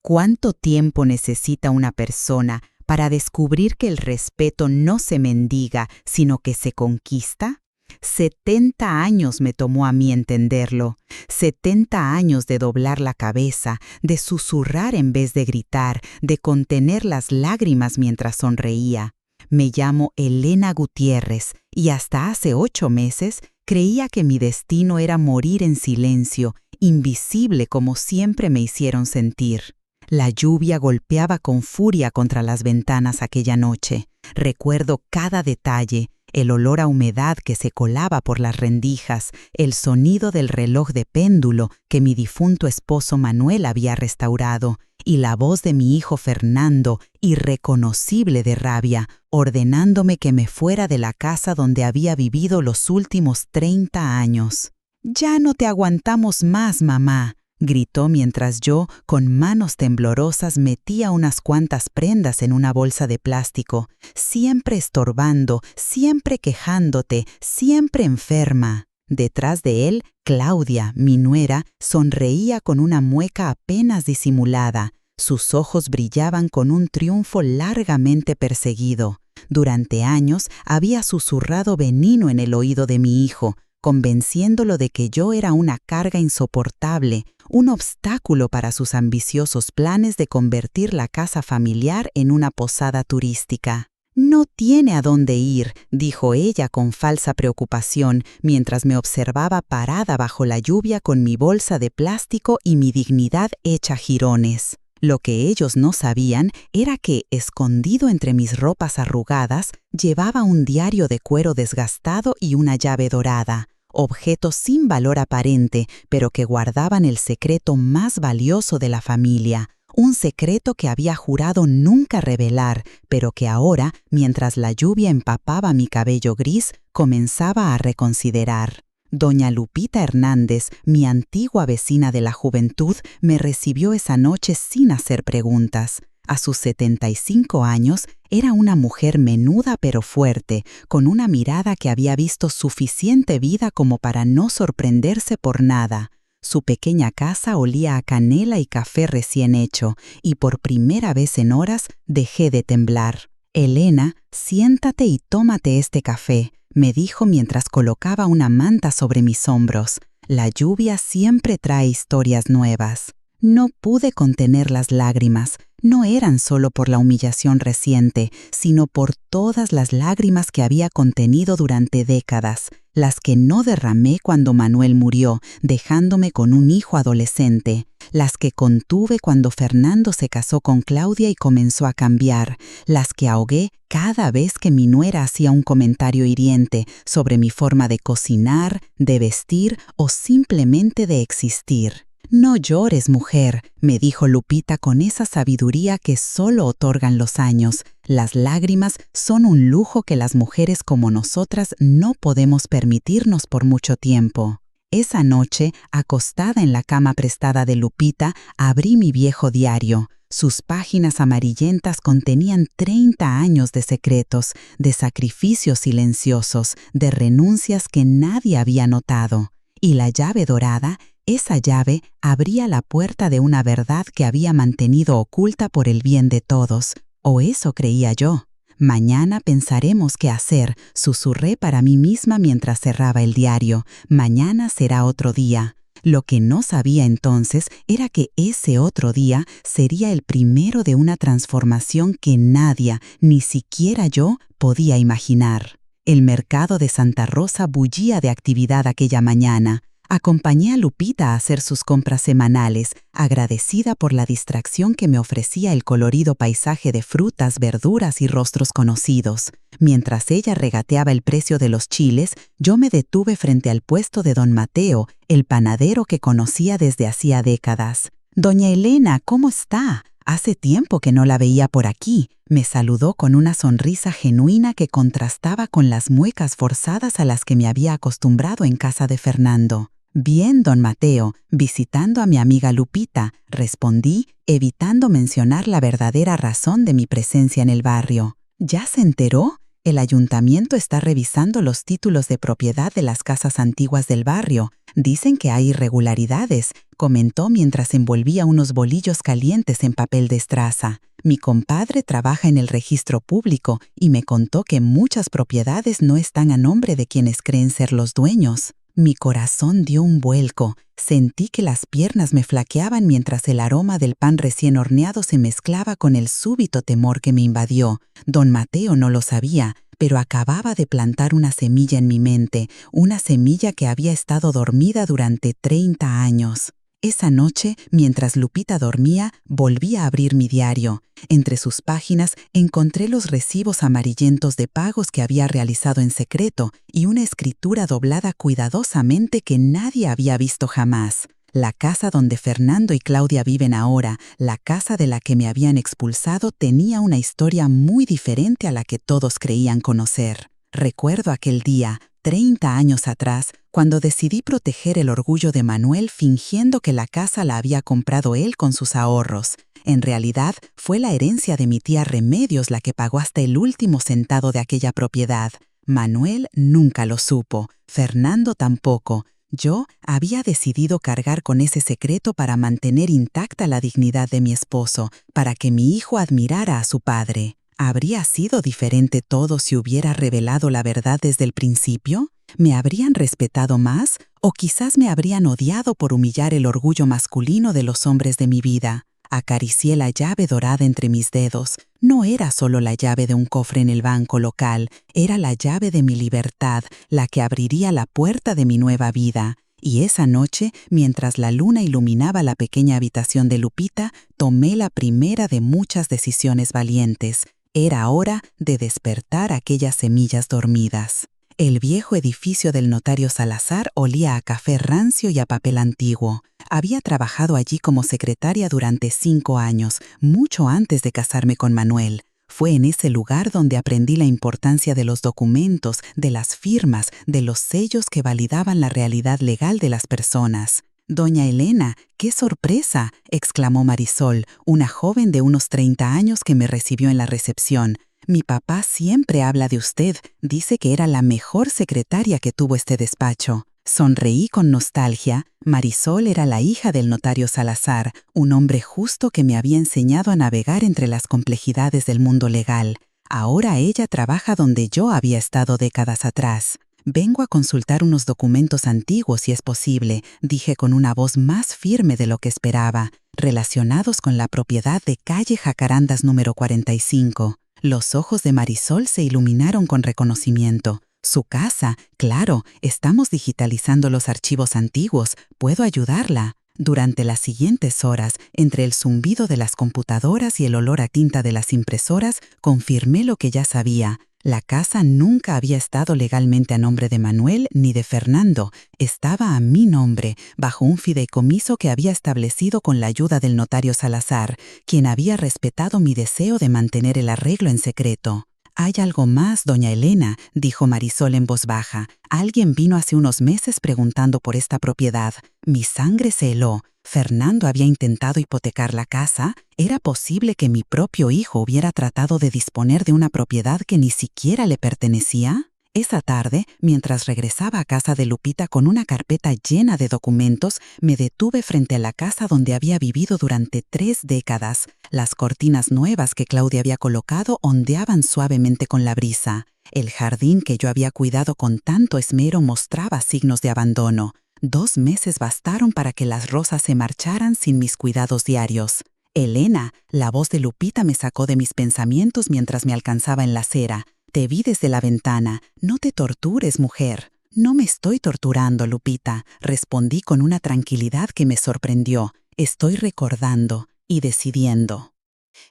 ¿Cuánto tiempo necesita una persona para descubrir que el respeto no se mendiga, sino que se conquista? 70 años me tomó a mí entenderlo, 70 años de doblar la cabeza, de susurrar en vez de gritar, de contener las lágrimas mientras sonreía. Me llamo Elena Gutiérrez y hasta hace 8 meses creía que mi destino era morir en silencio, invisible como siempre me hicieron sentir. La lluvia golpeaba con furia contra las ventanas aquella noche. Recuerdo cada detalle, el olor a humedad que se colaba por las rendijas, el sonido del reloj de péndulo que mi difunto esposo Manuel había restaurado, y la voz de mi hijo Fernando, irreconocible de rabia, ordenándome que me fuera de la casa donde había vivido los últimos 30 años. «Ya no te aguantamos más, mamá», gritó mientras yo, con manos temblorosas, metía unas cuantas prendas en una bolsa de plástico, siempre estorbando, siempre quejándote, siempre enferma. Detrás de él, Claudia, mi nuera, sonreía con una mueca apenas disimulada. Sus ojos brillaban con un triunfo largamente perseguido. Durante años había susurrado veneno en el oído de mi hijo, convenciéndolo de que yo era una carga insoportable, un obstáculo para sus ambiciosos planes de convertir la casa familiar en una posada turística. «No tiene a dónde ir», dijo ella con falsa preocupación, mientras me observaba parada bajo la lluvia con mi bolsa de plástico y mi dignidad hecha jirones. Lo que ellos no sabían era que, escondido entre mis ropas arrugadas, llevaba un diario de cuero desgastado y una llave dorada, objetos sin valor aparente, pero que guardaban el secreto más valioso de la familia, un secreto que había jurado nunca revelar, pero que ahora, mientras la lluvia empapaba mi cabello gris, comenzaba a reconsiderar. Doña Lupita Hernández, mi antigua vecina de la juventud, me recibió esa noche sin hacer preguntas. A sus 75 años, era una mujer menuda pero fuerte, con una mirada que había visto suficiente vida como para no sorprenderse por nada. Su pequeña casa olía a canela y café recién hecho, y por primera vez en horas dejé de temblar. «Elena, siéntate y tómate este café», me dijo mientras colocaba una manta sobre mis hombros. La lluvia siempre trae historias nuevas. No pude contener las lágrimas. No eran solo por la humillación reciente, sino por todas las lágrimas que había contenido durante décadas, las que no derramé cuando Manuel murió, dejándome con un hijo adolescente, las que contuve cuando Fernando se casó con Claudia y comenzó a cambiar, las que ahogué cada vez que mi nuera hacía un comentario hiriente sobre mi forma de cocinar, de vestir o simplemente de existir. «No llores, mujer», me dijo Lupita con esa sabiduría que solo otorgan los años. «Las lágrimas son un lujo que las mujeres como nosotras no podemos permitirnos por mucho tiempo». Esa noche, acostada en la cama prestada de Lupita, abrí mi viejo diario. Sus páginas amarillentas contenían 30 años de secretos, de sacrificios silenciosos, de renuncias que nadie había notado. Y la llave dorada, esa llave abría la puerta de una verdad que había mantenido oculta por el bien de todos, o eso creía yo. «Mañana pensaremos qué hacer», susurré para mí misma mientras cerraba el diario. «Mañana será otro día». Lo que no sabía entonces era que ese otro día sería el primero de una transformación que nadie, ni siquiera yo, podía imaginar. El mercado de Santa Rosa bullía de actividad aquella mañana. Acompañé a Lupita a hacer sus compras semanales, agradecida por la distracción que me ofrecía el colorido paisaje de frutas, verduras y rostros conocidos. Mientras ella regateaba el precio de los chiles, yo me detuve frente al puesto de don Mateo, el panadero que conocía desde hacía décadas. «Doña Elena, ¿cómo está? Hace tiempo que no la veía por aquí», me saludó con una sonrisa genuina que contrastaba con las muecas forzadas a las que me había acostumbrado en casa de Fernando. «Bien, don Mateo, visitando a mi amiga Lupita», respondí, evitando mencionar la verdadera razón de mi presencia en el barrio. «¿Ya se enteró? El ayuntamiento está revisando los títulos de propiedad de las casas antiguas del barrio. Dicen que hay irregularidades, comentó mientras envolvía unos bolillos calientes en papel de estraza. Mi compadre trabaja en el registro público y me contó que muchas propiedades no están a nombre de quienes creen ser los dueños. Mi corazón dio un vuelco. Sentí que las piernas me flaqueaban mientras el aroma del pan recién horneado se mezclaba con el súbito temor que me invadió. Don Mateo no lo sabía, pero acababa de plantar una semilla en mi mente, una semilla que había estado dormida durante 30 años. Esa noche, mientras Lupita dormía, volví a abrir mi diario. Entre sus páginas encontré los recibos amarillentos de pagos que había realizado en secreto y una escritura doblada cuidadosamente que nadie había visto jamás. La casa donde Fernando y Claudia viven ahora, la casa de la que me habían expulsado, tenía una historia muy diferente a la que todos creían conocer. Recuerdo aquel día, 30 años atrás, cuando decidí proteger el orgullo de Manuel fingiendo que la casa la había comprado él con sus ahorros. En realidad, fue la herencia de mi tía Remedios la que pagó hasta el último centavo de aquella propiedad. Manuel nunca lo supo, Fernando tampoco. Yo había decidido cargar con ese secreto para mantener intacta la dignidad de mi esposo, para que mi hijo admirara a su padre. ¿Habría sido diferente todo si hubiera revelado la verdad desde el principio? ¿Me habrían respetado más? ¿O quizás me habrían odiado por humillar el orgullo masculino de los hombres de mi vida? Acaricié la llave dorada entre mis dedos. No era solo la llave de un cofre en el banco local, era la llave de mi libertad, la que abriría la puerta de mi nueva vida. Y esa noche, mientras la luna iluminaba la pequeña habitación de Lupita, tomé la primera de muchas decisiones valientes. Era hora de despertar aquellas semillas dormidas. El viejo edificio del notario Salazar olía a café rancio y a papel antiguo. Había trabajado allí como secretaria durante 5 años, mucho antes de casarme con Manuel. Fue en ese lugar donde aprendí la importancia de los documentos, de las firmas, de los sellos que validaban la realidad legal de las personas. «Doña Elena, qué sorpresa», exclamó Marisol, una joven de unos 30 años que me recibió en la recepción. «Mi papá siempre habla de usted, dice que era la mejor secretaria que tuvo este despacho». Sonreí con nostalgia. Marisol era la hija del notario Salazar, un hombre justo que me había enseñado a navegar entre las complejidades del mundo legal. Ahora ella trabaja donde yo había estado décadas atrás. «Vengo a consultar unos documentos antiguos si es posible», dije con una voz más firme de lo que esperaba, relacionados con la propiedad de calle Jacarandas número 45. Los ojos de Marisol se iluminaron con reconocimiento. «Su casa, claro, estamos digitalizando los archivos antiguos, puedo ayudarla». Durante las siguientes horas, entre el zumbido de las computadoras y el olor a tinta de las impresoras, confirmé lo que ya sabía. La casa nunca había estado legalmente a nombre de Manuel ni de Fernando. Estaba a mi nombre, bajo un fideicomiso que había establecido con la ayuda del notario Salazar, quien había respetado mi deseo de mantener el arreglo en secreto. «Hay algo más, doña Elena», dijo Marisol en voz baja. «Alguien vino hace unos meses preguntando por esta propiedad. Mi sangre se heló. ¿Fernando había intentado hipotecar la casa? ¿Era posible que mi propio hijo hubiera tratado de disponer de una propiedad que ni siquiera le pertenecía?» Esa tarde, mientras regresaba a casa de Lupita con una carpeta llena de documentos, me detuve frente a la casa donde había vivido durante 3 décadas. Las cortinas nuevas que Claudia había colocado ondeaban suavemente con la brisa. El jardín que yo había cuidado con tanto esmero mostraba signos de abandono. 2 meses bastaron para que las rosas se marcharan sin mis cuidados diarios. «Elena», la voz de Lupita me sacó de mis pensamientos mientras me alcanzaba en la acera. «Te vi desde la ventana. No te tortures, mujer». «No me estoy torturando, Lupita», respondí con una tranquilidad que me sorprendió. «Estoy recordando y decidiendo».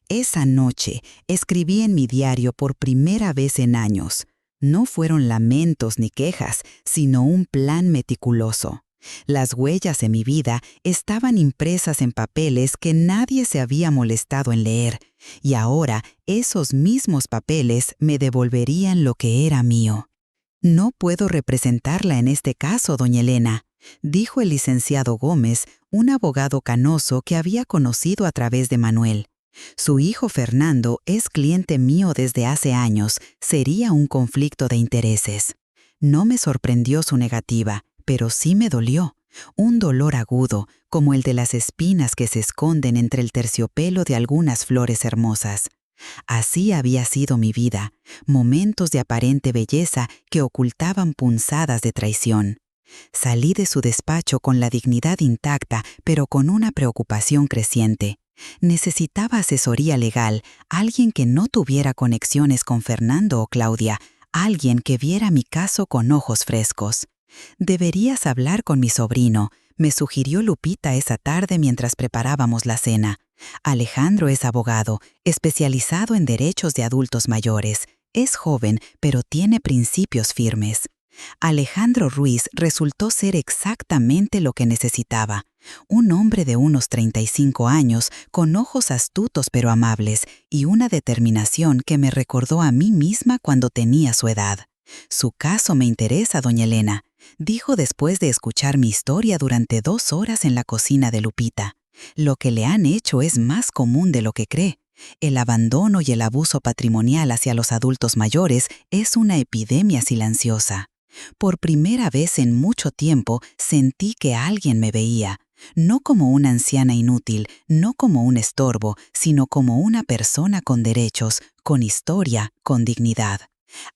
Esa noche escribí en mi diario por primera vez en años. No fueron lamentos ni quejas, sino un plan meticuloso. Las huellas en mi vida estaban impresas en papeles que nadie se había molestado en leer, y ahora esos mismos papeles me devolverían lo que era mío. «No puedo representarla en este caso, doña Elena», dijo el licenciado Gómez, un abogado canoso que había conocido a través de Manuel. Su hijo Fernando es cliente mío desde hace años, sería un conflicto de intereses. No me sorprendió su negativa, pero sí me dolió. Un dolor agudo, como el de las espinas que se esconden entre el terciopelo de algunas flores hermosas. Así había sido mi vida, momentos de aparente belleza que ocultaban punzadas de traición. Salí de su despacho con la dignidad intacta, pero con una preocupación creciente. Necesitaba asesoría legal, alguien que no tuviera conexiones con Fernando o Claudia, alguien que viera mi caso con ojos frescos. Deberías hablar con mi sobrino, me sugirió Lupita esa tarde mientras preparábamos la cena. Alejandro es abogado, especializado en derechos de adultos mayores. Es joven, pero tiene principios firmes. Alejandro Ruiz resultó ser exactamente lo que necesitaba. Un hombre de unos 35 años, con ojos astutos pero amables, y una determinación que me recordó a mí misma cuando tenía su edad. Su caso me interesa, doña Elena, dijo después de escuchar mi historia durante 2 horas en la cocina de Lupita. Lo que le han hecho es más común de lo que cree. El abandono y el abuso patrimonial hacia los adultos mayores es una epidemia silenciosa. Por primera vez en mucho tiempo sentí que alguien me veía, no como una anciana inútil, no como un estorbo, sino como una persona con derechos, con historia, con dignidad.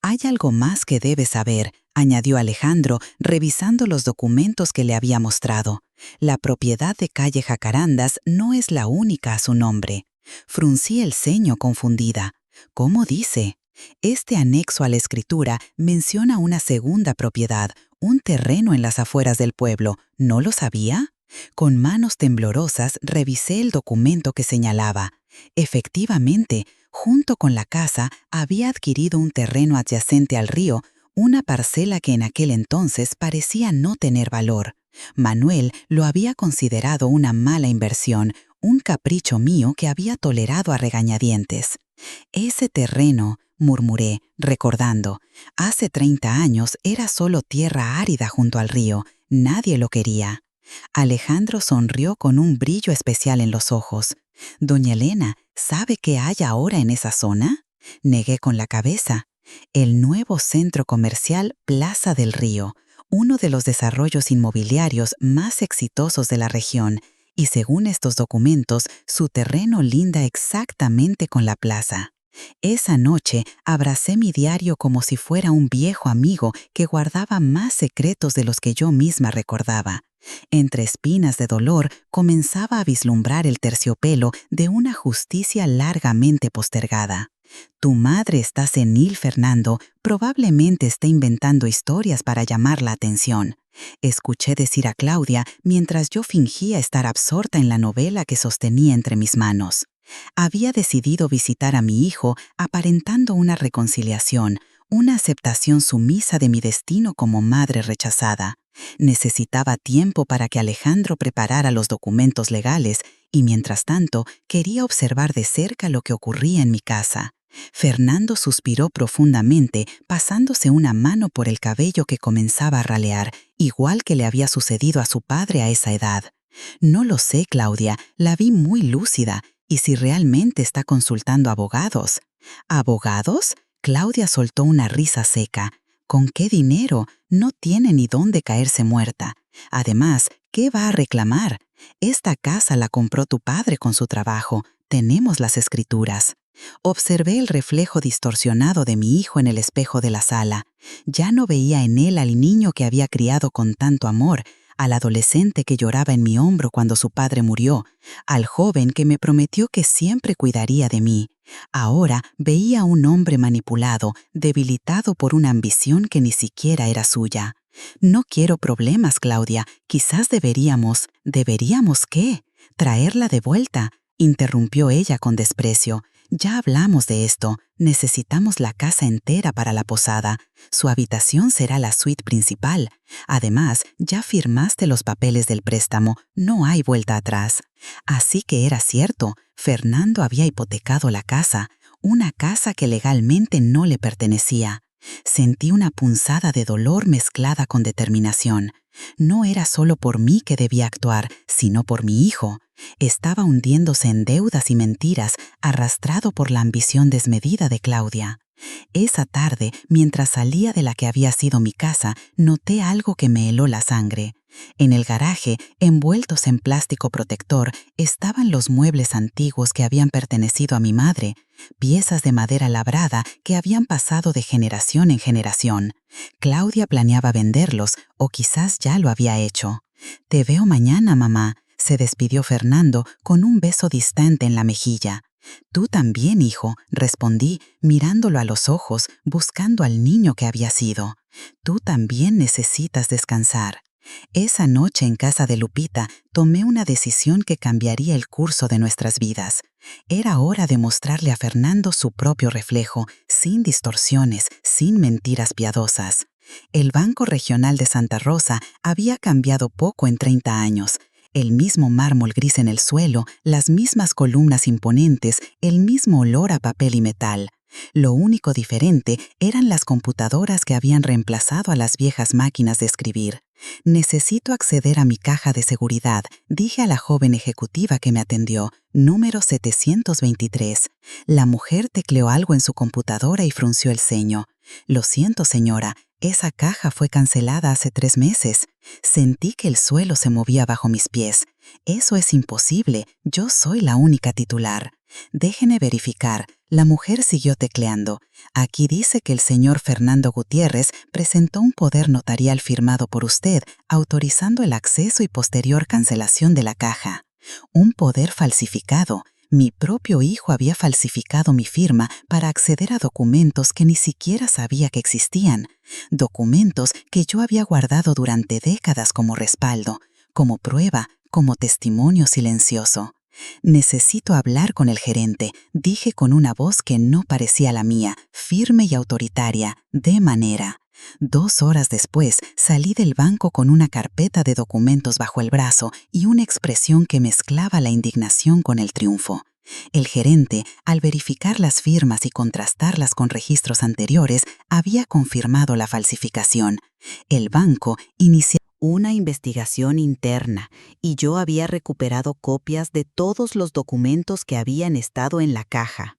Hay algo más que debes saber, añadió Alejandro, revisando los documentos que le había mostrado. La propiedad de calle Jacarandas no es la única a su nombre. Fruncí el ceño confundida. ¿Cómo dice? Este anexo a la escritura menciona una segunda propiedad, un terreno en las afueras del pueblo. ¿No lo sabía? Con manos temblorosas revisé el documento que señalaba. Efectivamente, junto con la casa había adquirido un terreno adyacente al río, una parcela que en aquel entonces parecía no tener valor. Manuel lo había considerado una mala inversión, un capricho mío que había tolerado a regañadientes. Ese terreno, murmuré, recordando, hace 30 años era solo tierra árida junto al río, nadie lo quería. Alejandro sonrió con un brillo especial en los ojos. Doña Elena, ¿sabe qué hay ahora en esa zona? Negué con la cabeza. El nuevo centro comercial Plaza del Río, uno de los desarrollos inmobiliarios más exitosos de la región, y según estos documentos, su terreno linda exactamente con la plaza. Esa noche abracé mi diario como si fuera un viejo amigo que guardaba más secretos de los que yo misma recordaba. Entre espinas de dolor comenzaba a vislumbrar el terciopelo de una justicia largamente postergada. Tu madre está senil, Fernando, probablemente está inventando historias para llamar la atención. Escuché decir a Claudia mientras yo fingía estar absorta en la novela que sostenía entre mis manos. Había decidido visitar a mi hijo aparentando una reconciliación, una aceptación sumisa de mi destino como madre rechazada. Necesitaba tiempo para que Alejandro preparara los documentos legales y, mientras tanto, quería observar de cerca lo que ocurría en mi casa. Fernando suspiró profundamente, pasándose una mano por el cabello que comenzaba a ralear, igual que le había sucedido a su padre a esa edad. No lo sé, Claudia, la vi muy lúcida. ¿Y si realmente está consultando abogados? ¿Abogados? Claudia soltó una risa seca. ¿Con qué dinero? No tiene ni dónde caerse muerta. Además, ¿qué va a reclamar? Esta casa la compró tu padre con su trabajo. Tenemos las escrituras. Observé el reflejo distorsionado de mi hijo en el espejo de la sala. Ya no veía en él al niño que había criado con tanto amor, al adolescente que lloraba en mi hombro cuando su padre murió, al joven que me prometió que siempre cuidaría de mí. Ahora veía a un hombre manipulado, debilitado por una ambición que ni siquiera era suya. No quiero problemas, Claudia. Quizás deberíamos... ¿Deberíamos qué? ¿Traerla de vuelta? Interrumpió ella con desprecio. Ya hablamos de esto. Necesitamos la casa entera para la posada. Su habitación será la suite principal. Además, ya firmaste los papeles del préstamo. No hay vuelta atrás. Así que era cierto. Fernando había hipotecado la casa. Una casa que legalmente no le pertenecía. Sentí una punzada de dolor mezclada con determinación. No era solo por mí que debía actuar, sino por mi hijo. Estaba hundiéndose en deudas y mentiras, arrastrado por la ambición desmedida de Claudia. Esa tarde, mientras salía de la que había sido mi casa, noté algo que me heló la sangre. En el garaje, envueltos en plástico protector, estaban los muebles antiguos que habían pertenecido a mi madre, piezas de madera labrada que habían pasado de generación en generación. Claudia planeaba venderlos, o quizás ya lo había hecho. «Te veo mañana, mamá», se despidió Fernando con un beso distante en la mejilla. «Tú también, hijo», respondí, mirándolo a los ojos, buscando al niño que había sido. «Tú también necesitas descansar». Esa noche en casa de Lupita tomé una decisión que cambiaría el curso de nuestras vidas. Era hora de mostrarle a Fernando su propio reflejo, sin distorsiones, sin mentiras piadosas. El Banco Regional de Santa Rosa había cambiado poco en 30 años. El mismo mármol gris en el suelo, las mismas columnas imponentes, el mismo olor a papel y metal. Lo único diferente eran las computadoras que habían reemplazado a las viejas máquinas de escribir. «Necesito acceder a mi caja de seguridad», dije a la joven ejecutiva que me atendió, número 723. La mujer tecleó algo en su computadora y frunció el ceño. «Lo siento, señora, esa caja fue cancelada hace 3 meses. Sentí que el suelo se movía bajo mis pies. Eso es imposible, yo soy la única titular». «Déjeme verificar». La mujer siguió tecleando. «Aquí dice que el señor Fernando Gutiérrez presentó un poder notarial firmado por usted, autorizando el acceso y posterior cancelación de la caja». Un poder falsificado. Mi propio hijo había falsificado mi firma para acceder a documentos que ni siquiera sabía que existían. Documentos que yo había guardado durante décadas como respaldo, como prueba, como testimonio silencioso. «Necesito hablar con el gerente», dije con una voz que no parecía la mía, firme y autoritaria, de manera. 2 horas después, salí del banco con una carpeta de documentos bajo el brazo y una expresión que mezclaba la indignación con el triunfo. El gerente, al verificar las firmas y contrastarlas con registros anteriores, había confirmado la falsificación. El banco inició una investigación interna y yo había recuperado copias de todos los documentos que habían estado en la caja.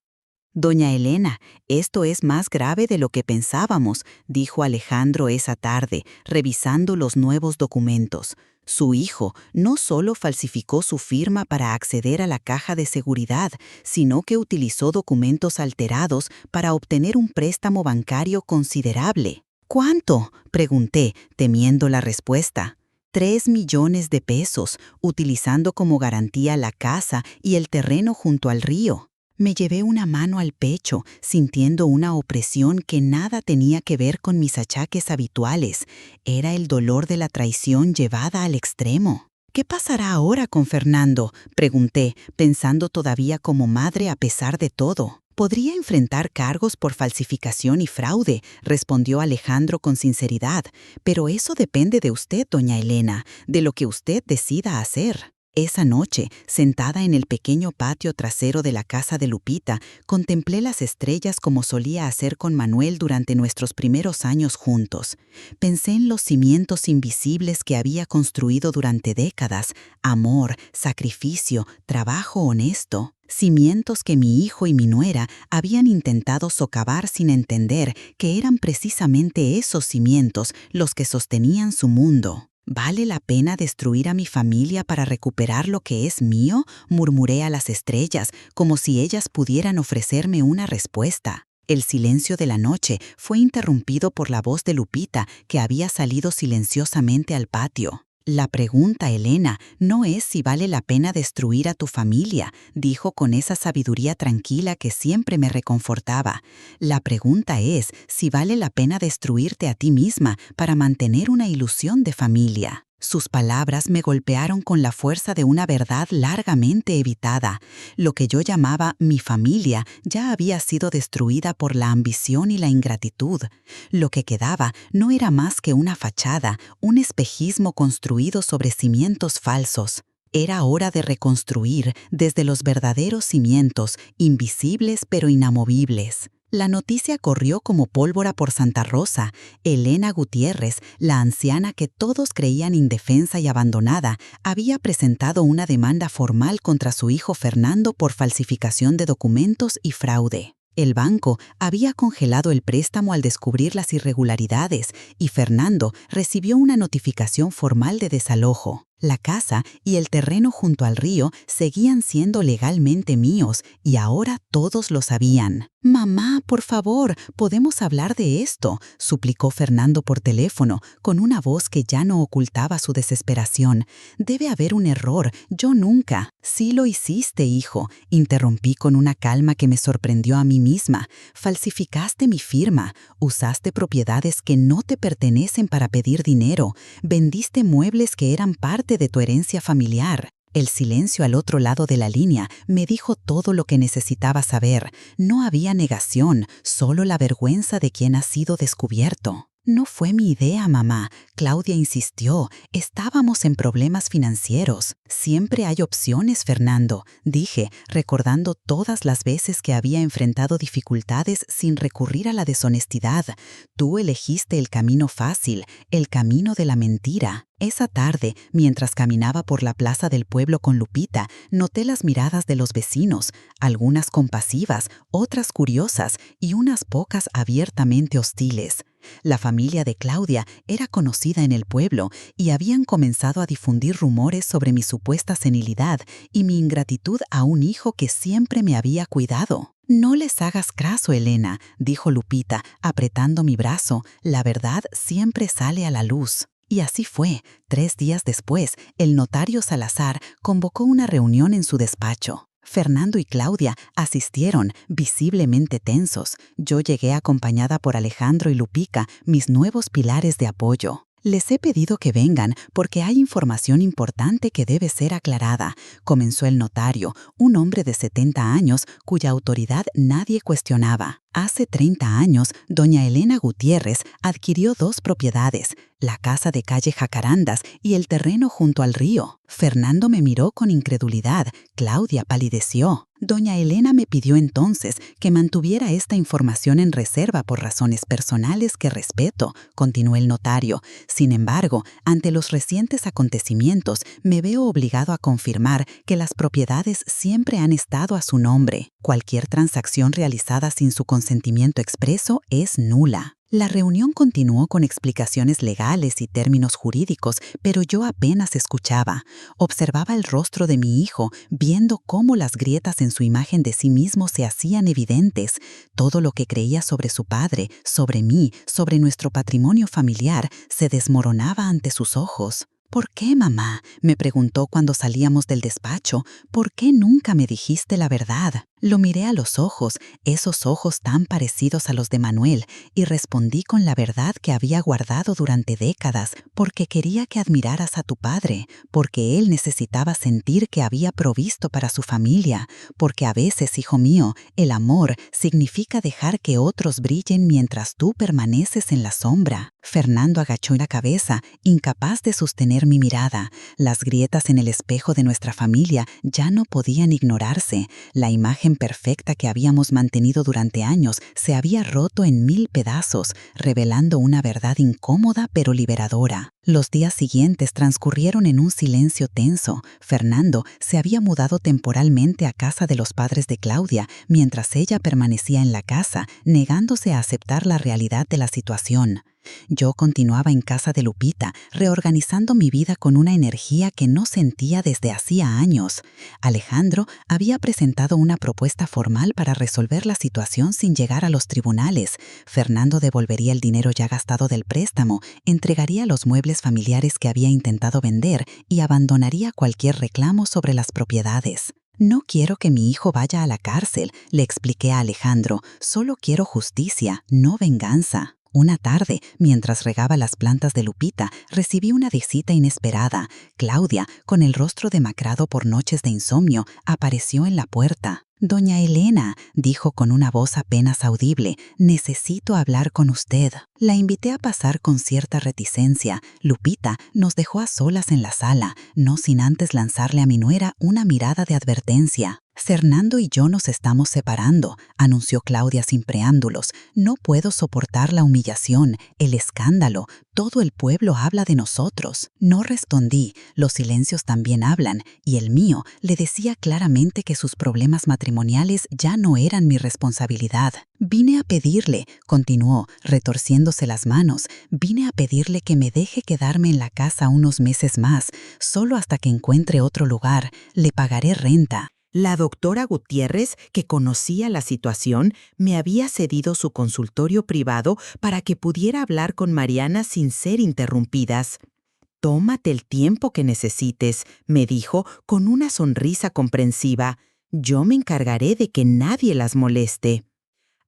«Doña Elena, esto es más grave de lo que pensábamos», dijo Alejandro esa tarde, revisando los nuevos documentos. Su hijo no solo falsificó su firma para acceder a la caja de seguridad, sino que utilizó documentos alterados para obtener un préstamo bancario considerable. «¿Cuánto?», pregunté, temiendo la respuesta. 3 millones de pesos, utilizando como garantía la casa y el terreno junto al río. Me llevé una mano al pecho, sintiendo una opresión que nada tenía que ver con mis achaques habituales. Era el dolor de la traición llevada al extremo. «¿Qué pasará ahora con Fernando?», pregunté, pensando todavía como madre a pesar de todo. «Podría enfrentar cargos por falsificación y fraude», respondió Alejandro con sinceridad. «Pero eso depende de usted, doña Elena, de lo que usted decida hacer». Esa noche, sentada en el pequeño patio trasero de la casa de Lupita, contemplé las estrellas como solía hacer con Manuel durante nuestros primeros años juntos. Pensé en los cimientos invisibles que había construido durante décadas: amor, sacrificio, trabajo honesto. Cimientos que mi hijo y mi nuera habían intentado socavar sin entender que eran precisamente esos cimientos los que sostenían su mundo. «¿Vale la pena destruir a mi familia para recuperar lo que es mío?», murmuré a las estrellas, como si ellas pudieran ofrecerme una respuesta. El silencio de la noche fue interrumpido por la voz de Lupita, que había salido silenciosamente al patio. «La pregunta, Elena, no es si vale la pena destruir a tu familia», dijo con esa sabiduría tranquila que siempre me reconfortaba. «La pregunta es si vale la pena destruirte a ti misma para mantener una ilusión de familia». Sus palabras me golpearon con la fuerza de una verdad largamente evitada. Lo que yo llamaba mi familia ya había sido destruida por la ambición y la ingratitud. Lo que quedaba no era más que una fachada, un espejismo construido sobre cimientos falsos. Era hora de reconstruir desde los verdaderos cimientos, invisibles pero inamovibles. La noticia corrió como pólvora por Santa Rosa. Elena Gutiérrez, la anciana que todos creían indefensa y abandonada, había presentado una demanda formal contra su hijo Fernando por falsificación de documentos y fraude. El banco había congelado el préstamo al descubrir las irregularidades y Fernando recibió una notificación formal de desalojo. La casa y el terreno junto al río seguían siendo legalmente míos y ahora todos lo sabían. «Mamá, por favor, ¿podemos hablar de esto?», suplicó Fernando por teléfono, con una voz que ya no ocultaba su desesperación. «Debe haber un error, yo nunca». «Sí lo hiciste, hijo», interrumpí con una calma que me sorprendió a mí misma. «Falsificaste mi firma, usaste propiedades que no te pertenecen para pedir dinero, vendiste muebles que eran parte de tu herencia familiar». El silencio al otro lado de la línea me dijo todo lo que necesitaba saber. No había negación, solo la vergüenza de quien ha sido descubierto. «No fue mi idea, mamá», Claudia insistió. «Estábamos en problemas financieros». «Siempre hay opciones, Fernando», dije, recordando todas las veces que había enfrentado dificultades sin recurrir a la deshonestidad. «Tú elegiste el camino fácil, el camino de la mentira». Esa tarde, mientras caminaba por la plaza del pueblo con Lupita, noté las miradas de los vecinos, algunas compasivas, otras curiosas y unas pocas abiertamente hostiles. La familia de Claudia era conocida en el pueblo y habían comenzado a difundir rumores sobre mi supuesta senilidad y mi ingratitud a un hijo que siempre me había cuidado. «No les hagas caso, Elena», dijo Lupita, apretando mi brazo. «La verdad siempre sale a la luz». Y así fue. 3 días después, el notario Salazar convocó una reunión en su despacho. Fernando y Claudia asistieron, visiblemente tensos. Yo llegué acompañada por Alejandro y Lupica, mis nuevos pilares de apoyo. «Les he pedido que vengan porque hay información importante que debe ser aclarada», comenzó el notario, un hombre de 70 años cuya autoridad nadie cuestionaba. «Hace 30 años, doña Elena Gutiérrez adquirió 2 propiedades, la casa de calle Jacarandas y el terreno junto al río». Fernando me miró con incredulidad. Claudia palideció. «Doña Elena me pidió entonces que mantuviera esta información en reserva por razones personales que respeto», continuó el notario. «Sin embargo, ante los recientes acontecimientos, me veo obligado a confirmar que las propiedades siempre han estado a su nombre. Cualquier transacción realizada sin su consentimiento expreso es nula». La reunión continuó con explicaciones legales y términos jurídicos, pero yo apenas escuchaba. Observaba el rostro de mi hijo, viendo cómo las grietas en su imagen de sí mismo se hacían evidentes. Todo lo que creía sobre su padre, sobre mí, sobre nuestro patrimonio familiar, se desmoronaba ante sus ojos. «¿Por qué, mamá?», me preguntó cuando salíamos del despacho. «¿Por qué nunca me dijiste la verdad?». Lo miré a los ojos, esos ojos tan parecidos a los de Manuel, y respondí con la verdad que había guardado durante décadas, porque quería que admiraras a tu padre, porque él necesitaba sentir que había provisto para su familia, porque a veces, hijo mío, el amor significa dejar que otros brillen mientras tú permaneces en la sombra. Fernando agachó la cabeza, incapaz de sostener mi mirada. Las grietas en el espejo de nuestra familia ya no podían ignorarse. La imagen perfecta que habíamos mantenido durante años se había roto en 1000 pedazos, revelando una verdad incómoda pero liberadora. Los días siguientes transcurrieron en un silencio tenso. Fernando se había mudado temporalmente a casa de los padres de Claudia, mientras ella permanecía en la casa, negándose a aceptar la realidad de la situación. Yo continuaba en casa de Lupita, reorganizando mi vida con una energía que no sentía desde hacía años. Alejandro había presentado una propuesta formal para resolver la situación sin llegar a los tribunales. Fernando devolvería el dinero ya gastado del préstamo, entregaría los muebles familiares que había intentado vender y abandonaría cualquier reclamo sobre las propiedades. «No quiero que mi hijo vaya a la cárcel», le expliqué a Alejandro. «Solo quiero justicia, no venganza». Una tarde, mientras regaba las plantas de Lupita, recibí una visita inesperada. Claudia, con el rostro demacrado por noches de insomnio, apareció en la puerta. «Doña Elena», dijo con una voz apenas audible, «necesito hablar con usted». La invité a pasar con cierta reticencia. Lupita nos dejó a solas en la sala, no sin antes lanzarle a mi nuera una mirada de advertencia. Fernando y yo nos estamos separando, anunció Claudia sin preámbulos. No puedo soportar la humillación, el escándalo. Todo el pueblo habla de nosotros. No respondí. Los silencios también hablan, y el mío le decía claramente que sus problemas matrimoniales ya no eran mi responsabilidad. Vine a pedirle, continuó, retorciéndose las manos, vine a pedirle que me deje quedarme en la casa unos meses más, solo hasta que encuentre otro lugar. Le pagaré renta. La doctora Gutiérrez, que conocía la situación, me había cedido su consultorio privado para que pudiera hablar con Mariana sin ser interrumpidas. «Tómate el tiempo que necesites», me dijo con una sonrisa comprensiva. «Yo me encargaré de que nadie las moleste».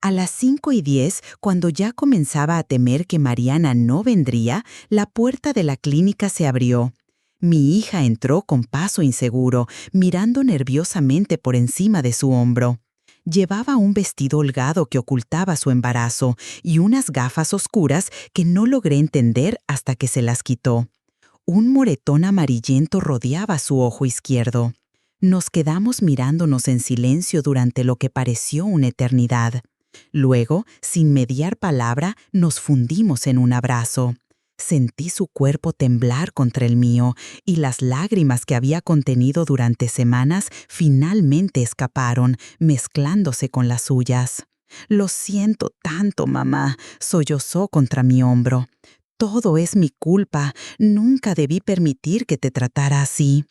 A las 5:10, cuando ya comenzaba a temer que Mariana no vendría, la puerta de la clínica se abrió. Mi hija entró con paso inseguro, mirando nerviosamente por encima de su hombro. Llevaba un vestido holgado que ocultaba su embarazo y unas gafas oscuras que no logré entender hasta que se las quitó. Un moretón amarillento rodeaba su ojo izquierdo. Nos quedamos mirándonos en silencio durante lo que pareció una eternidad. Luego, sin mediar palabra, nos fundimos en un abrazo. Sentí su cuerpo temblar contra el mío y las lágrimas que había contenido durante semanas finalmente escaparon, mezclándose con las suyas. «Lo siento tanto, mamá», sollozó contra mi hombro. «Todo es mi culpa. Nunca debí permitir que te tratara así».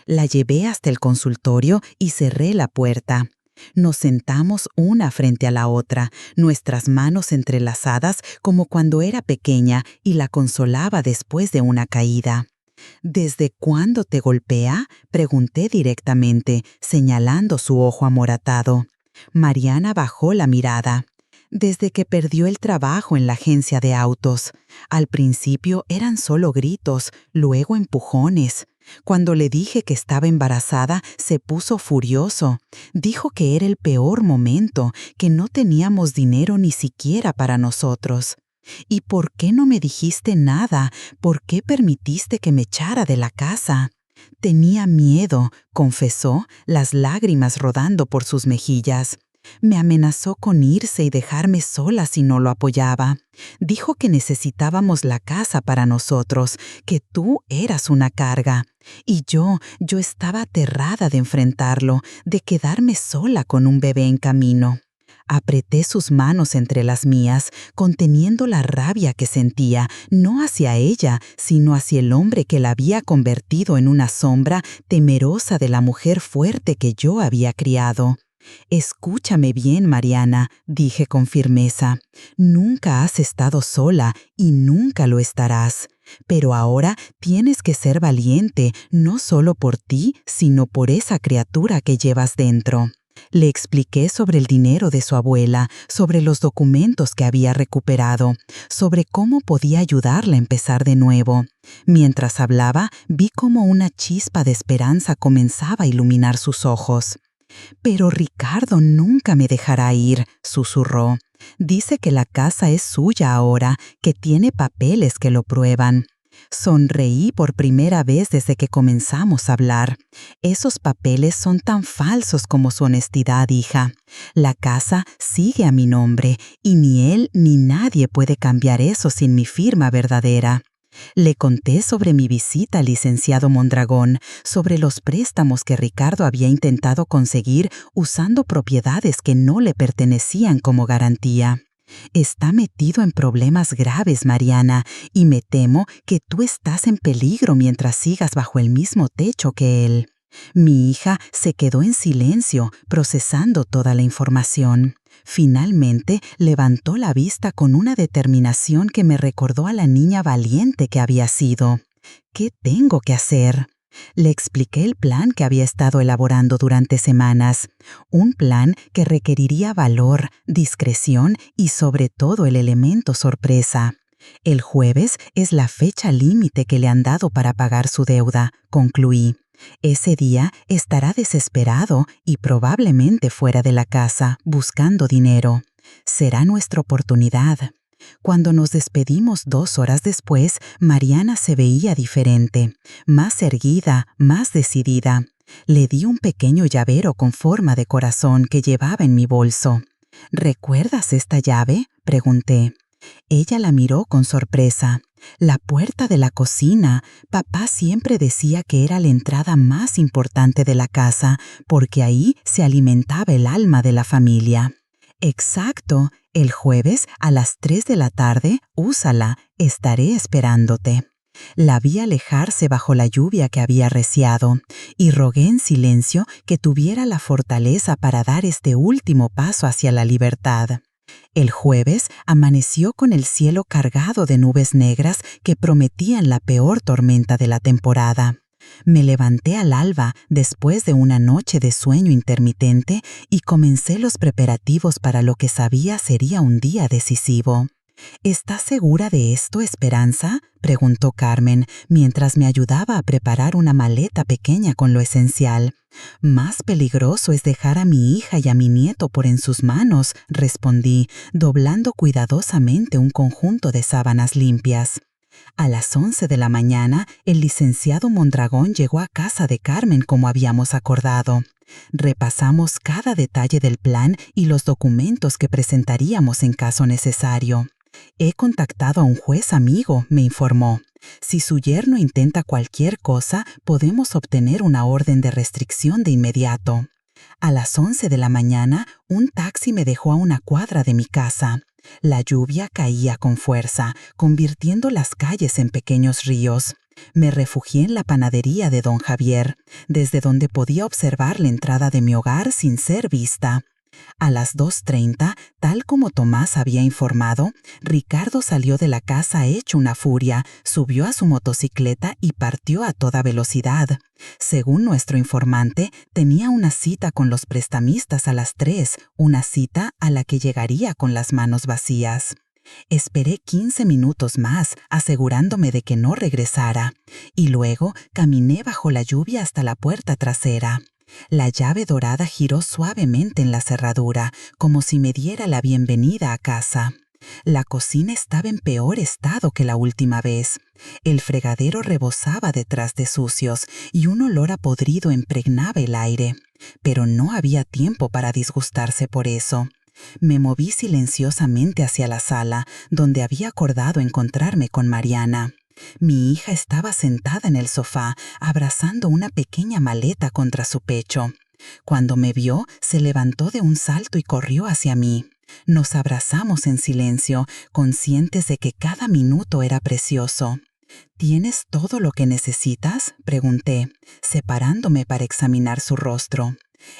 La llevé hasta el consultorio y cerré la puerta. Nos sentamos una frente a la otra, nuestras manos entrelazadas como cuando era pequeña y la consolaba después de una caída. «¿Desde cuándo te golpea?», pregunté directamente, señalando su ojo amoratado. Mariana bajó la mirada. «Desde que perdió el trabajo en la agencia de autos. Al principio eran solo gritos, luego empujones. Cuando le dije que estaba embarazada, se puso furioso. Dijo que era el peor momento, que no teníamos dinero ni siquiera para nosotros. ¿Y por qué no me dijiste nada? ¿Por qué permitiste que me echara de la casa?» «Tenía miedo», confesó, las lágrimas rodando por sus mejillas. «Me amenazó con irse y dejarme sola si no lo apoyaba. Dijo que necesitábamos la casa para nosotros, que tú eras una carga. Y yo estaba aterrada de enfrentarlo, de quedarme sola con un bebé en camino». Apreté sus manos entre las mías, conteniendo la rabia que sentía, no hacia ella, sino hacia el hombre que la había convertido en una sombra temerosa de la mujer fuerte que yo había criado. «Escúchame bien, Mariana», dije con firmeza. «Nunca has estado sola y nunca lo estarás. Pero ahora tienes que ser valiente, no solo por ti, sino por esa criatura que llevas dentro». Le expliqué sobre el dinero de su abuela, sobre los documentos que había recuperado, sobre cómo podía ayudarla a empezar de nuevo. Mientras hablaba, vi cómo una chispa de esperanza comenzaba a iluminar sus ojos. «Pero Ricardo nunca me dejará ir», susurró. «Dice que la casa es suya ahora, que tiene papeles que lo prueban». Sonreí por primera vez desde que comenzamos a hablar. «Esos papeles son tan falsos como su honestidad, hija. La casa sigue a mi nombre y ni él ni nadie puede cambiar eso sin mi firma verdadera». Le conté sobre mi visita al licenciado Mondragón, sobre los préstamos que Ricardo había intentado conseguir usando propiedades que no le pertenecían como garantía. «Está metido en problemas graves, Mariana, y me temo que tú estás en peligro mientras sigas bajo el mismo techo que él». Mi hija se quedó en silencio, procesando toda la información. Finalmente levantó la vista con una determinación que me recordó a la niña valiente que había sido. «¿Qué tengo que hacer?». Le expliqué el plan que había estado elaborando durante semanas, un plan que requeriría valor, discreción y sobre todo el elemento sorpresa. «El jueves es la fecha límite que le han dado para pagar su deuda», concluí. «Ese día estará desesperado y probablemente fuera de la casa, buscando dinero. Será nuestra oportunidad». Cuando nos despedimos 2 horas después, Mariana se veía diferente, más erguida, más decidida. Le di un pequeño llavero con forma de corazón que llevaba en mi bolso. ¿Recuerdas esta llave?, pregunté. Ella la miró con sorpresa. La puerta de la cocina. Papá siempre decía que era la entrada más importante de la casa, porque ahí se alimentaba el alma de la familia. Exacto. El jueves a las 3 de la tarde, úsala. Estaré esperándote. La vi alejarse bajo la lluvia que había arreciado, y rogué en silencio que tuviera la fortaleza para dar este último paso hacia la libertad. El jueves amaneció con el cielo cargado de nubes negras que prometían la peor tormenta de la temporada. Me levanté al alba después de una noche de sueño intermitente y comencé los preparativos para lo que sabía sería un día decisivo. ¿Estás segura de esto, Esperanza?, preguntó Carmen, mientras me ayudaba a preparar una maleta pequeña con lo esencial. Más peligroso es dejar a mi hija y a mi nieto por en sus manos, respondí, doblando cuidadosamente un conjunto de sábanas limpias. A las 11 de la mañana, el licenciado Mondragón llegó a casa de Carmen como habíamos acordado. Repasamos cada detalle del plan y los documentos que presentaríamos en caso necesario. He contactado a un juez amigo, me informó. Si su yerno intenta cualquier cosa, podemos obtener una orden de restricción de inmediato. A las 11 de la mañana, un taxi me dejó a una cuadra de mi casa. La lluvia caía con fuerza, convirtiendo las calles en pequeños ríos. Me refugié en la panadería de don Javier, desde donde podía observar la entrada de mi hogar sin ser vista. A las 2:30, tal como Tomás había informado, Ricardo salió de la casa hecho una furia, subió a su motocicleta y partió a toda velocidad. Según nuestro informante, tenía una cita con los prestamistas a las 3, una cita a la que llegaría con las manos vacías. Esperé 15 minutos más, asegurándome de que no regresara, y luego caminé bajo la lluvia hasta la puerta trasera. La llave dorada giró suavemente en la cerradura, como si me diera la bienvenida a casa. La cocina estaba en peor estado que la última vez. El fregadero rebosaba detrás de sucios y un olor a podrido impregnaba el aire. Pero no había tiempo para disgustarse por eso. Me moví silenciosamente hacia la sala, donde había acordado encontrarme con Mariana. Mi hija estaba sentada en el sofá, abrazando una pequeña maleta contra su pecho. Cuando me vio, se levantó de un salto y corrió hacia mí. Nos abrazamos en silencio, conscientes de que cada minuto era precioso. ¿Tienes todo lo que necesitas?, pregunté, separándome para examinar su rostro.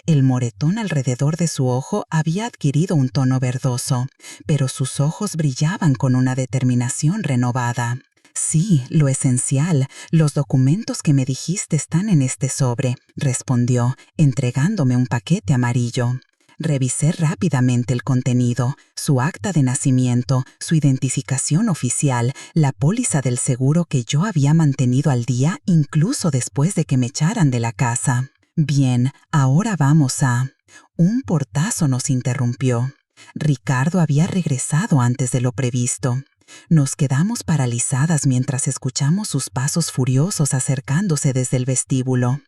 El moretón alrededor de su ojo había adquirido un tono verdoso, pero sus ojos brillaban con una determinación renovada. Sí, lo esencial. Los documentos que me dijiste están en este sobre, respondió, entregándome un paquete amarillo. Revisé rápidamente el contenido, su acta de nacimiento, su identificación oficial, la póliza del seguro que yo había mantenido al día incluso después de que me echaran de la casa. Bien, ahora vamos a... Un portazo nos interrumpió. Ricardo había regresado antes de lo previsto. Nos quedamos paralizadas mientras escuchamos sus pasos furiosos acercándose desde el vestíbulo.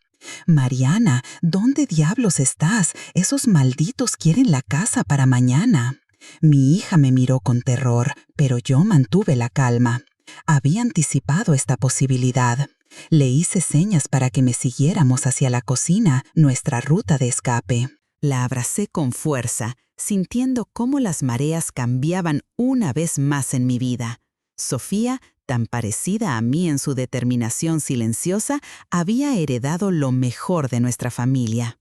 «Mariana, ¿dónde diablos estás? Esos malditos quieren la casa para mañana». Mi hija me miró con terror, pero yo mantuve la calma. Había anticipado esta posibilidad. Le hice señas para que me siguiéramos hacia la cocina, nuestra ruta de escape. La abracé con fuerza, sintiendo cómo las mareas cambiaban una vez más en mi vida. Sofía, tan parecida a mí en su determinación silenciosa, había heredado lo mejor de nuestra familia.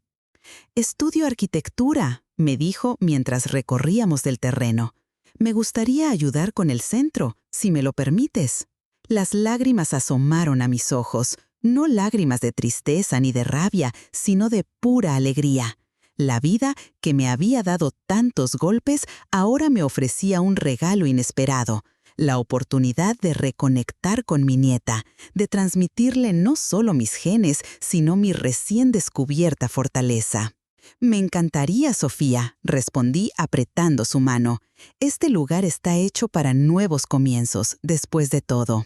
«Estudio arquitectura», me dijo mientras recorríamos del terreno. «Me gustaría ayudar con el centro, si me lo permites». Las lágrimas asomaron a mis ojos, no lágrimas de tristeza ni de rabia, sino de pura alegría. La vida, que me había dado tantos golpes, ahora me ofrecía un regalo inesperado, la oportunidad de reconectar con mi nieta, de transmitirle no solo mis genes, sino mi recién descubierta fortaleza. «Me encantaría, Sofía», respondí apretando su mano. «Este lugar está hecho para nuevos comienzos, después de todo».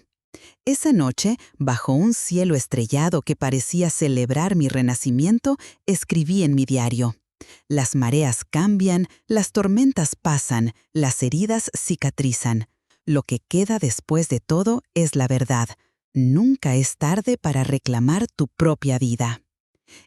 Esa noche, bajo un cielo estrellado que parecía celebrar mi renacimiento, escribí en mi diario: las mareas cambian, las tormentas pasan, las heridas cicatrizan. Lo que queda después de todo es la verdad. Nunca es tarde para reclamar tu propia vida.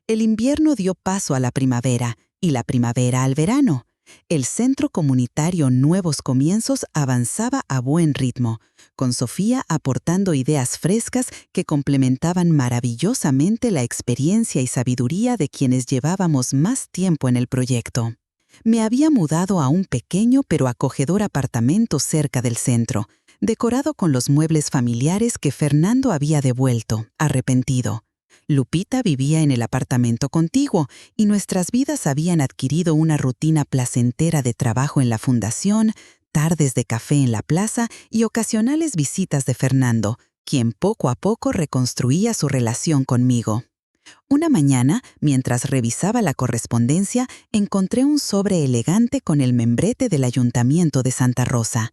El invierno dio paso a la primavera y la primavera al verano. El Centro Comunitario Nuevos Comienzos avanzaba a buen ritmo, con Sofía aportando ideas frescas que complementaban maravillosamente la experiencia y sabiduría de quienes llevábamos más tiempo en el proyecto. Me había mudado a un pequeño pero acogedor apartamento cerca del centro, decorado con los muebles familiares que Fernando había devuelto, arrepentido. Lupita vivía en el apartamento contiguo y nuestras vidas habían adquirido una rutina placentera de trabajo en la fundación, tardes de café en la plaza y ocasionales visitas de Fernando, quien poco a poco reconstruía su relación conmigo. Una mañana, mientras revisaba la correspondencia, encontré un sobre elegante con el membrete del Ayuntamiento de Santa Rosa.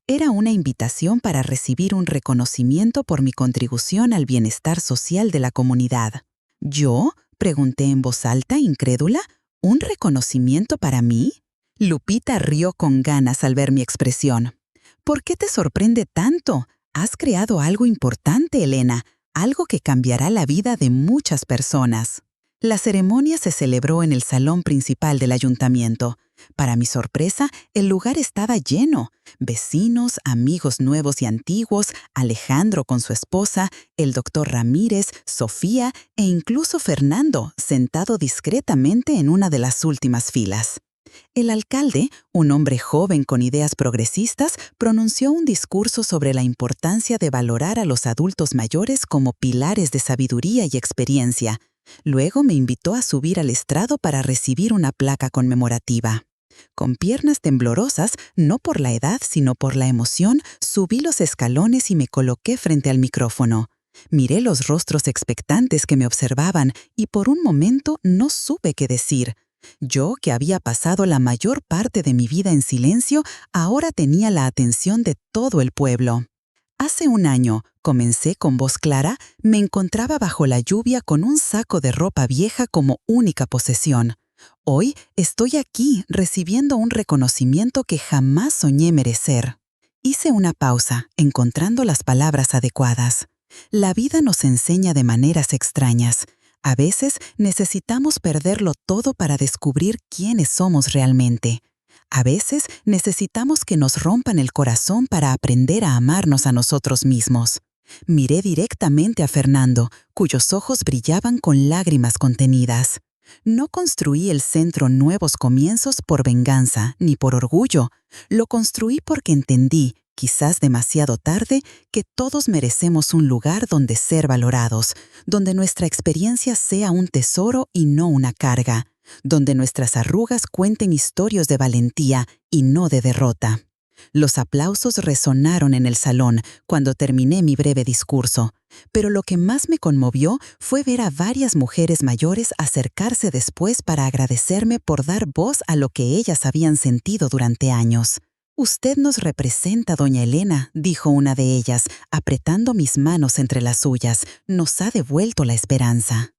Era una invitación para recibir un reconocimiento por mi contribución al bienestar social de la comunidad. ¿Yo? Pregunté en voz alta, incrédula. ¿Un reconocimiento para mí? Lupita rió con ganas al ver mi expresión. ¿Por qué te sorprende tanto? Has creado algo importante, Elena, algo que cambiará la vida de muchas personas. La ceremonia se celebró en el salón principal del ayuntamiento. Para mi sorpresa, el lugar estaba lleno. Vecinos, amigos nuevos y antiguos, Alejandro con su esposa, el doctor Ramírez, Sofía e incluso Fernando, sentado discretamente en una de las últimas filas. El alcalde, un hombre joven con ideas progresistas, pronunció un discurso sobre la importancia de valorar a los adultos mayores como pilares de sabiduría y experiencia. Luego me invitó a subir al estrado para recibir una placa conmemorativa. Con piernas temblorosas, no por la edad, sino por la emoción, subí los escalones y me coloqué frente al micrófono. Miré los rostros expectantes que me observaban y por un momento no supe qué decir. Yo, que había pasado la mayor parte de mi vida en silencio, ahora tenía la atención de todo el pueblo. Hace un año, comencé con voz clara, me encontraba bajo la lluvia con un saco de ropa vieja como única posesión. Hoy estoy aquí recibiendo un reconocimiento que jamás soñé merecer. Hice una pausa, encontrando las palabras adecuadas. La vida nos enseña de maneras extrañas. A veces necesitamos perderlo todo para descubrir quiénes somos realmente. A veces necesitamos que nos rompan el corazón para aprender a amarnos a nosotros mismos. Miré directamente a Fernando, cuyos ojos brillaban con lágrimas contenidas. No construí el Centro Nuevos Comienzos por venganza ni por orgullo. Lo construí porque entendí, quizás demasiado tarde, que todos merecemos un lugar donde ser valorados, donde nuestra experiencia sea un tesoro y no una carga, donde nuestras arrugas cuenten historias de valentía y no de derrota. Los aplausos resonaron en el salón cuando terminé mi breve discurso, pero lo que más me conmovió fue ver a varias mujeres mayores acercarse después para agradecerme por dar voz a lo que ellas habían sentido durante años. «Usted nos representa, doña Elena», dijo una de ellas, apretando mis manos entre las suyas. «Nos ha devuelto la esperanza».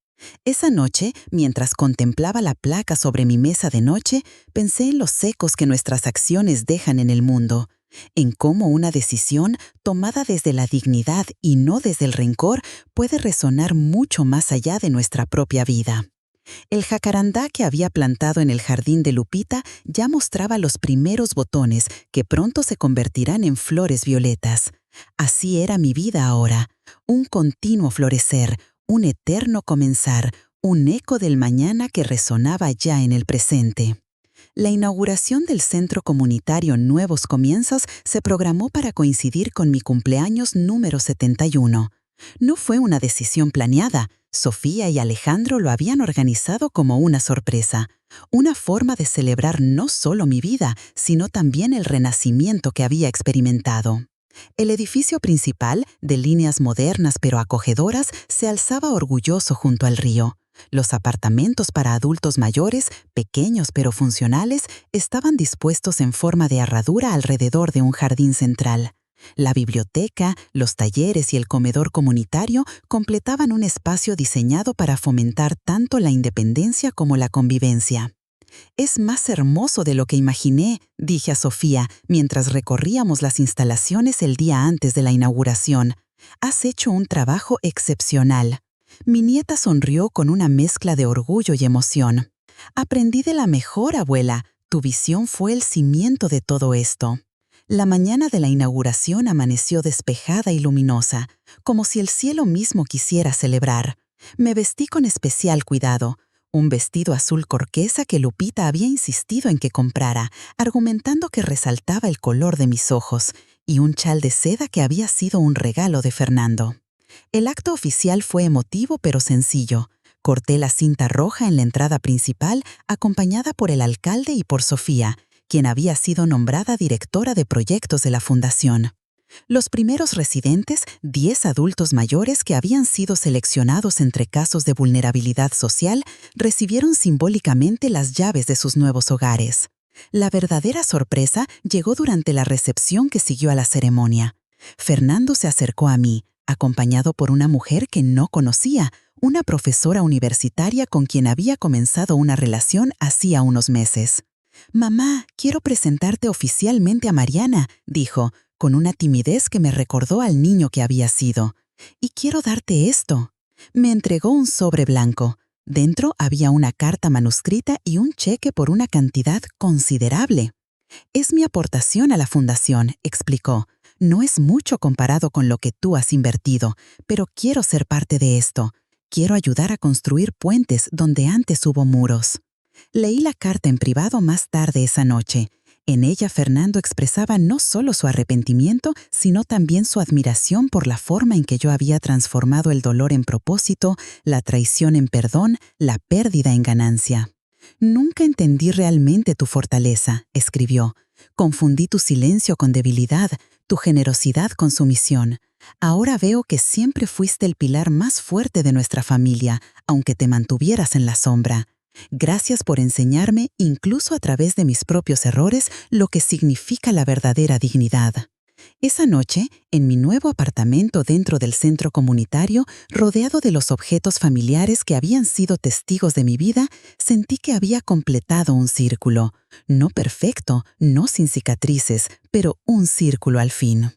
Esa noche, mientras contemplaba la placa sobre mi mesa de noche, pensé en los ecos que nuestras acciones dejan en el mundo, en cómo una decisión tomada desde la dignidad y no desde el rencor puede resonar mucho más allá de nuestra propia vida. El jacarandá que había plantado en el jardín de Lupita ya mostraba los primeros botones que pronto se convertirán en flores violetas. Así era mi vida ahora, un continuo florecer, un eterno comenzar, un eco del mañana que resonaba ya en el presente. La inauguración del Centro Comunitario Nuevos Comienzos se programó para coincidir con mi cumpleaños número 71. No fue una decisión planeada. Sofía y Alejandro lo habían organizado como una sorpresa, una forma de celebrar no solo mi vida, sino también el renacimiento que había experimentado. El edificio principal, de líneas modernas pero acogedoras, se alzaba orgulloso junto al río. Los apartamentos para adultos mayores, pequeños pero funcionales, estaban dispuestos en forma de herradura alrededor de un jardín central. La biblioteca, los talleres y el comedor comunitario completaban un espacio diseñado para fomentar tanto la independencia como la convivencia. «Es más hermoso de lo que imaginé», dije a Sofía mientras recorríamos las instalaciones el día antes de la inauguración. «Has hecho un trabajo excepcional». Mi nieta sonrió con una mezcla de orgullo y emoción. «Aprendí de la mejor, abuela. Tu visión fue el cimiento de todo esto». La mañana de la inauguración amaneció despejada y luminosa, como si el cielo mismo quisiera celebrar. Me vestí con especial cuidado. Un vestido azul turquesa que Lupita había insistido en que comprara, argumentando que resaltaba el color de mis ojos, y un chal de seda que había sido un regalo de Fernando. El acto oficial fue emotivo pero sencillo. Corté la cinta roja en la entrada principal, acompañada por el alcalde y por Sofía, quien había sido nombrada directora de proyectos de la fundación. Los primeros residentes, 10 adultos mayores que habían sido seleccionados entre casos de vulnerabilidad social, recibieron simbólicamente las llaves de sus nuevos hogares. La verdadera sorpresa llegó durante la recepción que siguió a la ceremonia. Fernando se acercó a mí, acompañado por una mujer que no conocía, una profesora universitaria con quien había comenzado una relación hacía unos meses. «Mamá, quiero presentarte oficialmente a Mariana», dijo, con una timidez que me recordó al niño que había sido. «Y quiero darte esto». Me entregó un sobre blanco. Dentro había una carta manuscrita y un cheque por una cantidad considerable. «Es mi aportación a la fundación», explicó. «No es mucho comparado con lo que tú has invertido, pero quiero ser parte de esto. Quiero ayudar a construir puentes donde antes hubo muros». Leí la carta en privado más tarde esa noche. En ella Fernando expresaba no solo su arrepentimiento, sino también su admiración por la forma en que yo había transformado el dolor en propósito, la traición en perdón, la pérdida en ganancia. «Nunca entendí realmente tu fortaleza», escribió. «Confundí tu silencio con debilidad, tu generosidad con sumisión. Ahora veo que siempre fuiste el pilar más fuerte de nuestra familia, aunque te mantuvieras en la sombra. Gracias por enseñarme, incluso a través de mis propios errores, lo que significa la verdadera dignidad». Esa noche, en mi nuevo apartamento dentro del centro comunitario, rodeado de los objetos familiares que habían sido testigos de mi vida, sentí que había completado un círculo. No perfecto, no sin cicatrices, pero un círculo al fin.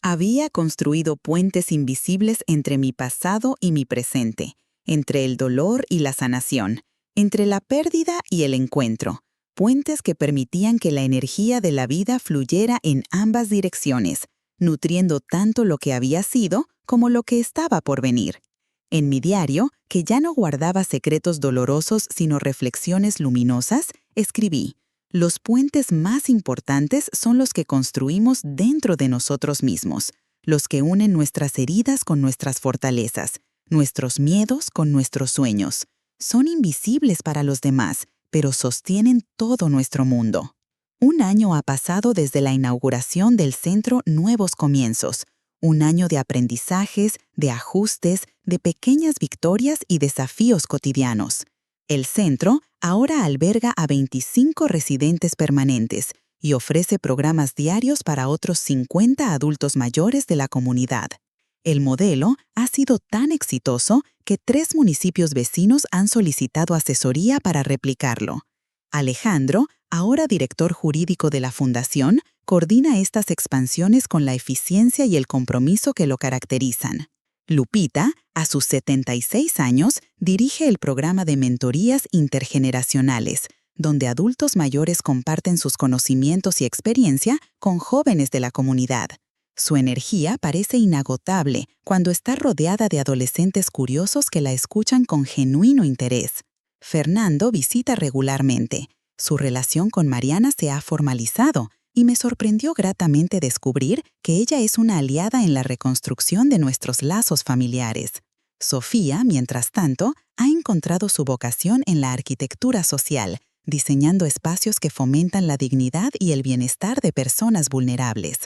Había construido puentes invisibles entre mi pasado y mi presente, entre el dolor y la sanación, entre la pérdida y el encuentro. Puentes que permitían que la energía de la vida fluyera en ambas direcciones, nutriendo tanto lo que había sido como lo que estaba por venir. En mi diario, que ya no guardaba secretos dolorosos sino reflexiones luminosas, escribí: «Los puentes más importantes son los que construimos dentro de nosotros mismos, los que unen nuestras heridas con nuestras fortalezas, nuestros miedos con nuestros sueños. Son invisibles para los demás, pero sostienen todo nuestro mundo». Un año ha pasado desde la inauguración del Centro Nuevos Comienzos. Un año de aprendizajes, de ajustes, de pequeñas victorias y desafíos cotidianos. El centro ahora alberga a 25 residentes permanentes y ofrece programas diarios para otros 50 adultos mayores de la comunidad. El modelo ha sido tan exitoso que 3 municipios vecinos han solicitado asesoría para replicarlo. Alejandro, ahora director jurídico de la Fundación, coordina estas expansiones con la eficiencia y el compromiso que lo caracterizan. Lupita, a sus 76 años, dirige el programa de mentorías intergeneracionales, donde adultos mayores comparten sus conocimientos y experiencia con jóvenes de la comunidad. Su energía parece inagotable cuando está rodeada de adolescentes curiosos que la escuchan con genuino interés. Fernando visita regularmente. Su relación con Mariana se ha formalizado y me sorprendió gratamente descubrir que ella es una aliada en la reconstrucción de nuestros lazos familiares. Sofía, mientras tanto, ha encontrado su vocación en la arquitectura social, diseñando espacios que fomentan la dignidad y el bienestar de personas vulnerables.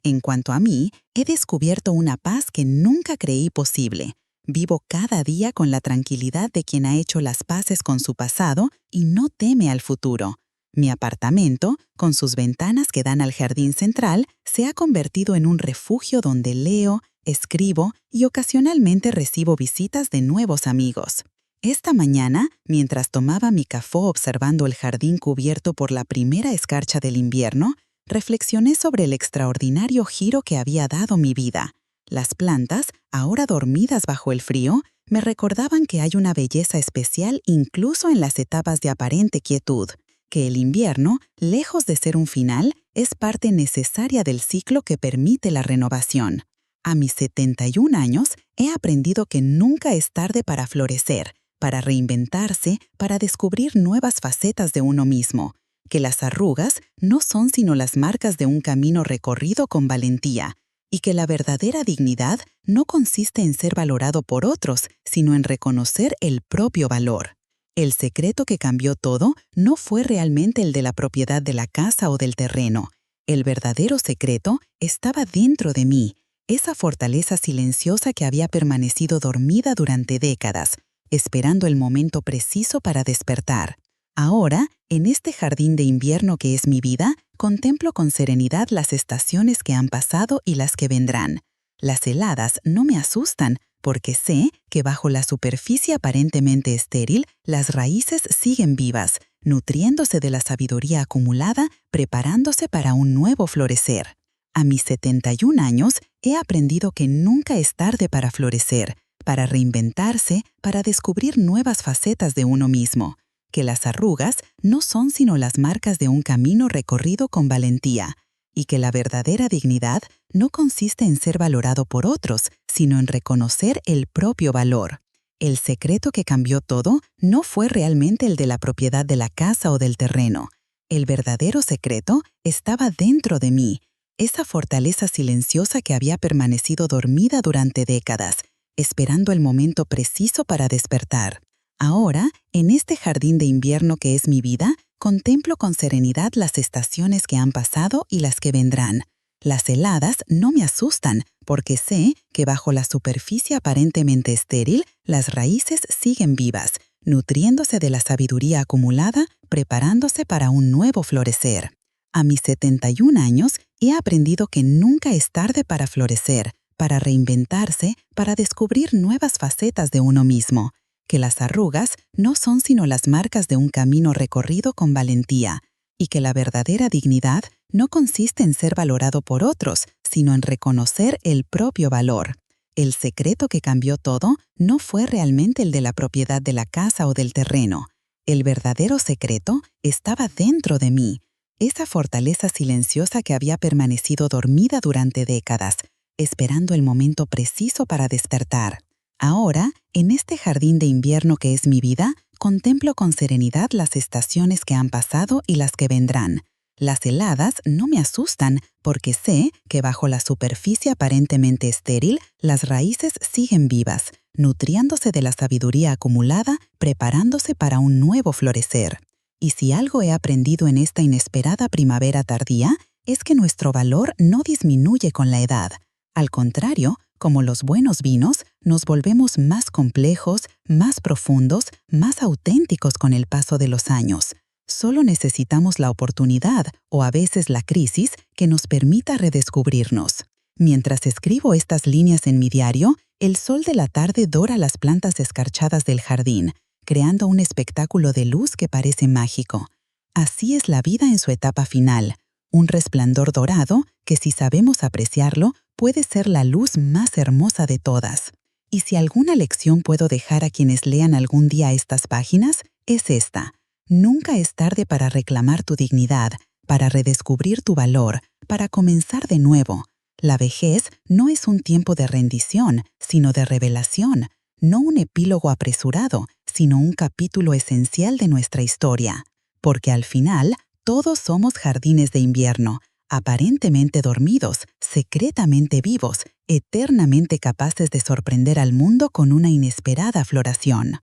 En cuanto a mí, he descubierto una paz que nunca creí posible. Vivo cada día con la tranquilidad de quien ha hecho las paces con su pasado y no teme al futuro. Mi apartamento, con sus ventanas que dan al jardín central, se ha convertido en un refugio donde leo, escribo y ocasionalmente recibo visitas de nuevos amigos. Esta mañana, mientras tomaba mi café observando el jardín cubierto por la primera escarcha del invierno, reflexioné sobre el extraordinario giro que había dado mi vida. Las plantas, ahora dormidas bajo el frío, me recordaban que hay una belleza especial incluso en las etapas de aparente quietud, que el invierno, lejos de ser un final, es parte necesaria del ciclo que permite la renovación. A mis 71 años, he aprendido que nunca es tarde para florecer, para reinventarse, para descubrir nuevas facetas de uno mismo, que las arrugas no son sino las marcas de un camino recorrido con valentía, y que la verdadera dignidad no consiste en ser valorado por otros, sino en reconocer el propio valor. El secreto que cambió todo no fue realmente el de la propiedad de la casa o del terreno. El verdadero secreto estaba dentro de mí, esa fortaleza silenciosa que había permanecido dormida durante décadas, esperando el momento preciso para despertar. Ahora, en este jardín de invierno que es mi vida, contemplo con serenidad las estaciones que han pasado y las que vendrán. Las heladas no me asustan, porque sé que bajo la superficie aparentemente estéril, las raíces siguen vivas, nutriéndose de la sabiduría acumulada, preparándose para un nuevo florecer. A mis 71 años, he aprendido que nunca es tarde para florecer, para reinventarse, para descubrir nuevas facetas de uno mismo, que las arrugas no son sino las marcas de un camino recorrido con valentía, y que la verdadera dignidad no consiste en ser valorado por otros, sino en reconocer el propio valor. El secreto que cambió todo no fue realmente el de la propiedad de la casa o del terreno. El verdadero secreto estaba dentro de mí, esa fortaleza silenciosa que había permanecido dormida durante décadas, esperando el momento preciso para despertar. Ahora, en este jardín de invierno que es mi vida, contemplo con serenidad las estaciones que han pasado y las que vendrán. Las heladas no me asustan, porque sé que bajo la superficie aparentemente estéril, las raíces siguen vivas, nutriéndose de la sabiduría acumulada, preparándose para un nuevo florecer. A mis 71 años, he aprendido que nunca es tarde para florecer, para reinventarse, para descubrir nuevas facetas de uno mismo, que las arrugas no son sino las marcas de un camino recorrido con valentía, y que la verdadera dignidad no consiste en ser valorado por otros, sino en reconocer el propio valor. El secreto que cambió todo no fue realmente el de la propiedad de la casa o del terreno. El verdadero secreto estaba dentro de mí, esa fortaleza silenciosa que había permanecido dormida durante décadas, esperando el momento preciso para despertar. Ahora, en este jardín de invierno que es mi vida, contemplo con serenidad las estaciones que han pasado y las que vendrán. Las heladas no me asustan, porque sé que bajo la superficie aparentemente estéril, las raíces siguen vivas, nutriéndose de la sabiduría acumulada, preparándose para un nuevo florecer. Y si algo he aprendido en esta inesperada primavera tardía, es que nuestro valor no disminuye con la edad. Al contrario, como los buenos vinos, nos volvemos más complejos, más profundos, más auténticos con el paso de los años. Solo necesitamos la oportunidad, o a veces la crisis, que nos permita redescubrirnos. Mientras escribo estas líneas en mi diario, el sol de la tarde dora las plantas escarchadas del jardín, creando un espectáculo de luz que parece mágico. Así es la vida en su etapa final, un resplandor dorado que, si sabemos apreciarlo, puede ser la luz más hermosa de todas. Y si alguna lección puedo dejar a quienes lean algún día estas páginas, es esta. Nunca es tarde para reclamar tu dignidad, para redescubrir tu valor, para comenzar de nuevo. La vejez no es un tiempo de rendición, sino de revelación, no un epílogo apresurado, sino un capítulo esencial de nuestra historia. Porque al final, todos somos jardines de invierno, aparentemente dormidos, secretamente vivos, eternamente capaces de sorprender al mundo con una inesperada floración.